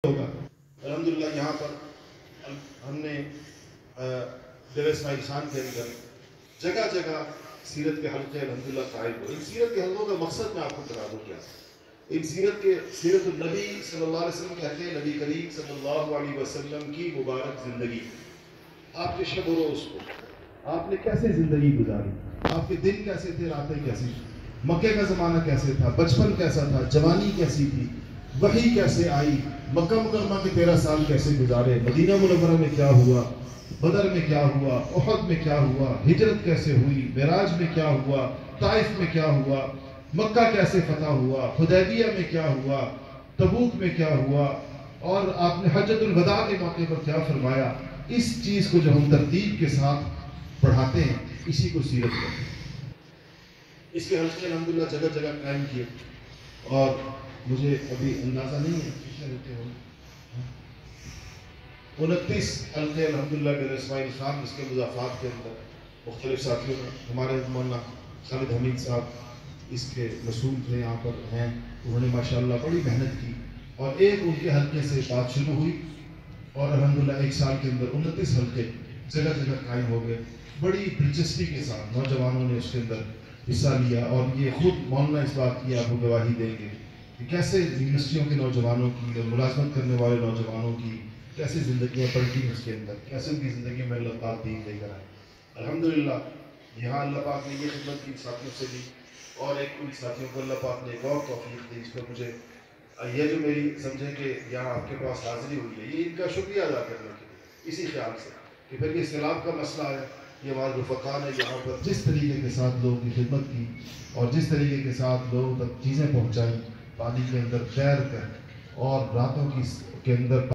ہوگا۔ الحمدللہ یہاں پر ہم نے ڈیرہ اسماعیل خان کے اندر جگہ جگہ سیرت کے حلقے الحمدللہ قائم ہوئے۔ ان سیرت کے حلقوں کا مقصد میں آپ کو بتا دوں کیا ہے۔ ان سیرت النبی صلی اللہ علیہ وسلم کہتے ہیں، نبی کریم صلی اللہ علیہ وسلم کی مبارک زندگی، آپ کے شب و روز کو آپ نے کیسے زندگی گزاری، آپ کے دن کیسے تھے، راتیں کیسی تھی، مکے کا زمانہ کیسے تھا، بچپن کیسا تھا، جوانی کیسی تھی، وحی کیسے آئی، مکہ مکرمہ کے 13 سال کیسے گزارے، مدینہ منورہ میں کیا ہوا، بدر میں کیا ہوا، احد میں کیا ہوا، ہجرت کیسے ہوئی، معراج میں کیا ہوا، طائف میں کیا ہوا، مکہ کیسے فتح ہوا، حدیبیہ میں کیا ہوا، تبوک میں کیا ہوا، اور آپ نے حجۃ الوداع کے موقع پر کیا فرمایا۔ اس چیز کو جو ہم ترتیب کے ساتھ پڑھاتے ہیں، اسی کو سیرت کہتے ہیں۔ اس کے حلقے الحمدللہ جگہ جگہ قائم کیے، اور مجھے ابھی اندازہ نہیں ہے کتنے حلقے ہوں، 29 حلقے الحمدللہ ڈیرہ اسماعیل خان، اس کے مضافات کے اندر مختلف ساتھیوں نے، ہمارے مولانا خالد حمید صاحب اس کے مسئول تھے، یہاں پر ہیں، انہوں نے ماشاءاللہ بڑی محنت کی، اور ایک ان کے حلقے سے بات شروع ہوئی، اور الحمدللہ ایک سال کے اندر 29 حلقے جگہ جگہ قائم ہو گئے۔ بڑی دلچسپی کے ساتھ نوجوانوں نے اس کے اندر حصہ لیا، اور یہ خود مولانا اس بات کی آپ کو گواہی دیں گے کہ کیسے یونیورسٹیوں کے نوجوانوں کی اور ملازمت کرنے والے نوجوانوں کی کیسے زندگیاں پلٹی اس کے اندر، کیسے ان کی زندگی میں اللہ پاک دین لے کر آئے۔ الحمدللہ یہاں اللہ پاک نے یہ خدمت کی ساتھیوں سے لی، اور ایک ان ساتھیوں کو اللہ پاک نے ایک اور توفیق دی، اس پر مجھے یہ جو میری سمجھیں کہ یہاں آپ کے پاس حاضری ہوئی ہے، یہ ان کا شکریہ ادا کرنے کے لیے، اسی خیال سے کہ پھر یہ سیلاب کا مسئلہ ہے، یہ ہمارے رفقا نے یہاں پر جس طریقے کے ساتھ لوگوں کی خدمت کی، اور جس طریقے کے ساتھ لوگوں تک چیزیں پہنچائیں، پانی کے اندر تیر کر اور راتوں کے اندر